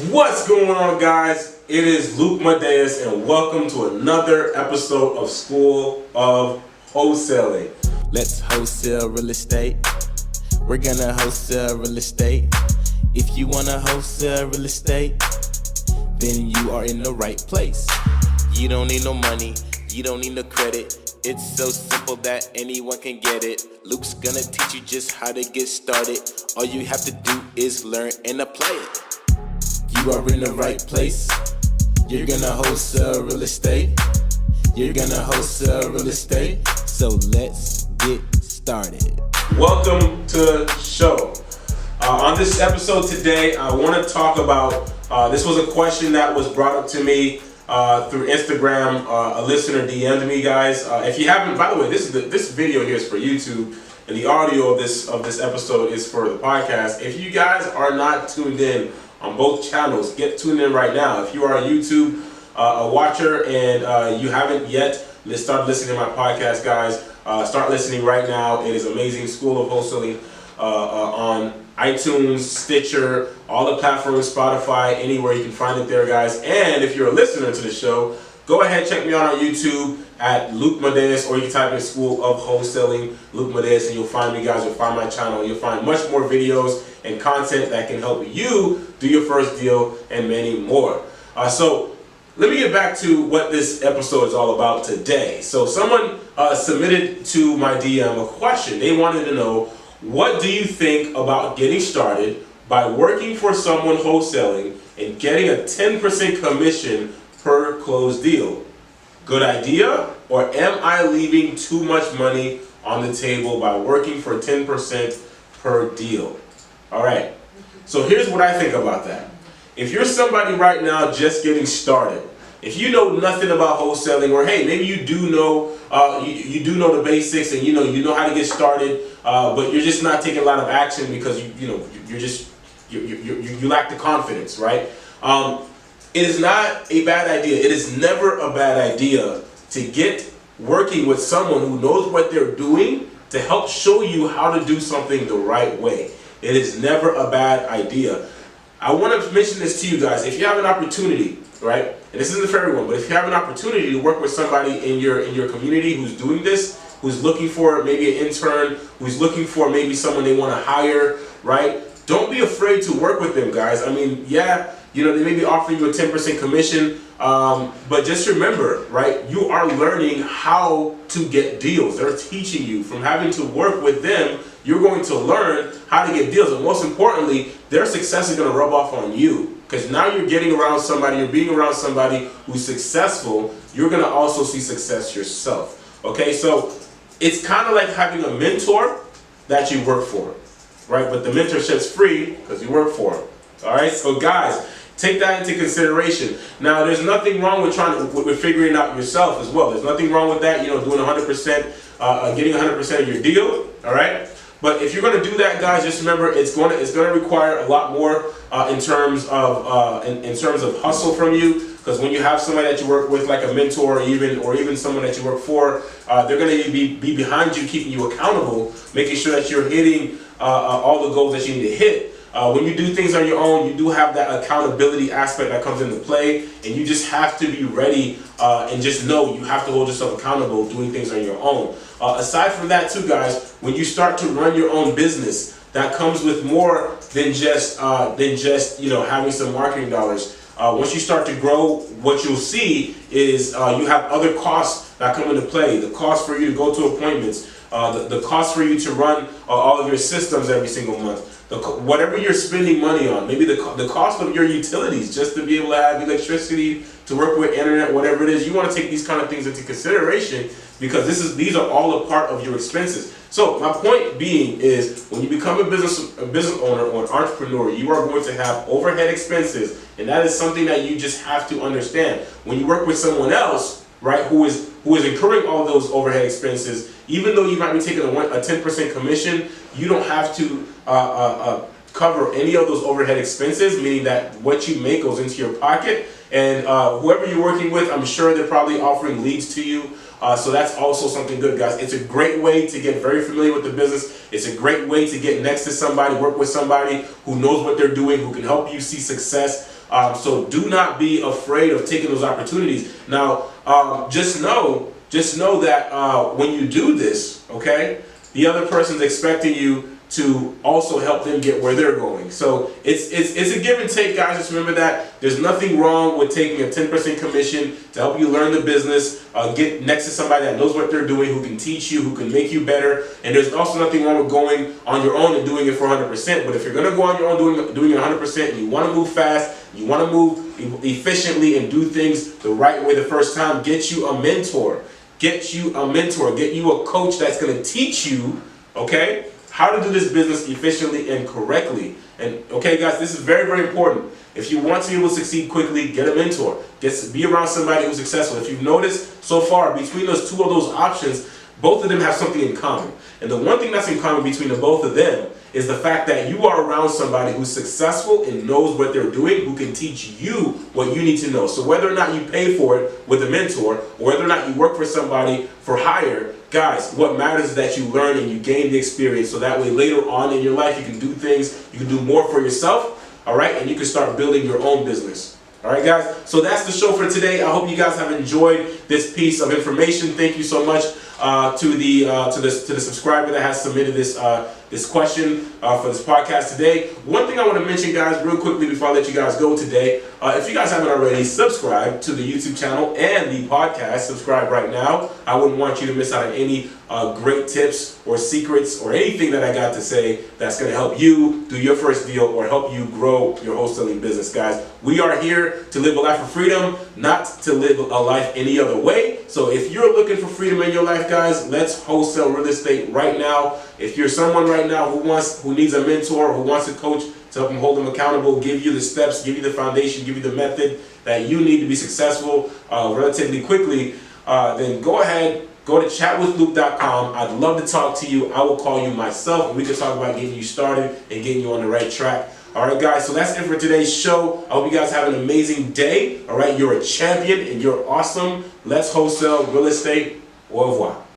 What's going on, guys? It is Luc Madeus, and welcome to another episode of School of Wholesaling. Let's wholesale real estate. We're gonna wholesale real estate. If you wanna wholesale real estate, then you are in the right place. You don't need no money, you don't need no credit. It's so simple that anyone can get it. Luc's gonna teach you just how to get started. All you have to do is learn and apply it. You are in the right place. You're gonna wholesale real estate. You're gonna wholesale real estate. So let's get started. Welcome to the show. On this episode today, I want to talk about, this was a question that was brought up to me through Instagram. A listener DM'd me, guys. If you haven't, by the way, this video here is for YouTube, and the audio of this episode is for the podcast. If you guys are not tuned in on both channels, get tuned in right now. If you are a YouTube a watcher and you haven't yet, let's start listening to my podcast, guys. Start listening right now. It is amazing. School of Wholesaling on iTunes, Stitcher, all the platforms, Spotify, anywhere you can find it there, guys. And if you're a listener to the show, go ahead, check me out on YouTube at Luc Madeus, or you can type in School of Wholesaling, Luc Madeus, and you'll find me, guys. You'll find my channel. You'll find much more videos and content that can help you do your first deal and many more. So let me get back to what this episode is all about today. So someone submitted to my DM a question. They wanted to know, what do you think about getting started by working for someone wholesaling and getting a 10% commission per closed deal? Good idea? Or am I leaving too much money on the table by working for 10% per deal? All right. So here's what I think about that. If you're somebody right now just getting started, if you know nothing about wholesaling, or hey, maybe you do know you do know the basics, and you know how to get started, but you're just not taking a lot of action because you lack the confidence, right? It is not a bad idea. It is never a bad idea to get working with someone who knows what they're doing to help show you how to do something the right way. It is never a bad idea. I want to mention this to you guys. If you have an opportunity, right, and this isn't for everyone, but if you have an opportunity to work with somebody in your community who's doing this, who's looking for maybe an intern, who's looking for maybe someone they want to hire, right, don't be afraid to work with them, guys. I mean, yeah, they may be offering you a 10% commission, but just remember, right, you are learning how to get deals. They're teaching you. From having to work with them, you're going to learn how to get deals. And most importantly, their success is going to rub off on you. Because now you're getting around somebody, you're being around somebody who's successful, you're going to also see success yourself. Okay, so it's kind of like having a mentor that you work for, right? But the mentorship's free because you work for them. All right, so guys, take that into consideration. Now, there's nothing wrong with figuring it out yourself as well. There's nothing wrong with that, doing 100%, getting 100% of your deal, all right? But if you're going to do that, guys, just remember it's going to require a lot more in terms of hustle from you. Because when you have somebody that you work with, like a mentor, or even someone that you work for, they're going to be behind you, keeping you accountable, making sure that you're hitting all the goals that you need to hit. When you do things on your own, you do have that accountability aspect that comes into play, and you just have to be ready and just know you have to hold yourself accountable doing things on your own. Aside from that too, guys, when you start to run your own business, that comes with more than just having some marketing dollars. Once you start to grow, what you'll see is you have other costs that come into play. The cost for you to go to appointments, the cost for you to run all of your systems every single month. Whatever you're spending money on, maybe the cost of your utilities just to be able to have electricity, to work with internet, whatever it is, you want to take these kind of things into consideration because these are all a part of your expenses. So my point being is, when you become a business owner or an entrepreneur, you are going to have overhead expenses, and that is something that you just have to understand. When you work with someone else, right, who is incurring all those overhead expenses, even though you might be taking a 10% commission, you don't have to cover any of those overhead expenses, meaning that what you make goes into your pocket. And whoever you're working with, I'm sure they're probably offering leads to you. So that's also something good, guys. It's a great way to get very familiar with the business. It's a great way to get next to somebody, work with somebody who knows what they're doing, who can help you see success. So do not be afraid of taking those opportunities. Now, just know that when you do this, okay, the other person's expecting you to also help them get where they're going. So it's a give and take, guys. Just remember that there's nothing wrong with taking a 10% commission to help you learn the business, get next to somebody that knows what they're doing, who can teach you, who can make you better. And there's also nothing wrong with going on your own and doing it for 100%. But if you're gonna go on your own doing it 100%, and you want to move fast, you want to move efficiently and do things the right way the first time, get you a mentor. Get you a coach that's gonna teach you, okay, how to do this business efficiently and correctly. And okay, guys, this is very, very important. If you want to be able to succeed quickly, get a mentor. Be around somebody who's successful. If you've noticed so far, between those two of those options, both of them have something in common. And the one thing that's in common between the both of them is the fact that you are around somebody who's successful and knows what they're doing, who can teach you what you need to know. So whether or not you pay for it with a mentor, or whether or not you work for somebody for hire, guys, what matters is that you learn and you gain the experience, so that way later on in your life you can do things, you can do more for yourself, all right, and you can start building your own business. All right, guys, so that's the show for today. I hope you guys have enjoyed this piece of information. Thank you so much to the subscriber that has submitted this question for this podcast today. One thing I want to mention, guys, real quickly before I let you guys go today, if you guys haven't already, subscribe to the YouTube channel and the podcast. Subscribe right now. I wouldn't want you to miss out on any great tips or secrets or anything that I got to say that's going to help you do your first deal or help you grow your wholesaling business, guys. We are here to live a life of freedom, not to live a life any other way. So if you're looking for freedom in your life, guys, let's wholesale real estate right now. If you're someone right now who needs a mentor, who wants a coach to help them hold them accountable, give you the steps, give you the foundation, give you the method that you need to be successful relatively quickly, then go ahead, go to chatwithluke.com. I'd love to talk to you. I will call you myself, and we can talk about getting you started and getting you on the right track. All right, guys, so that's it for today's show. I hope you guys have an amazing day. All right, you're a champion and you're awesome. Let's wholesale real estate. Au revoir.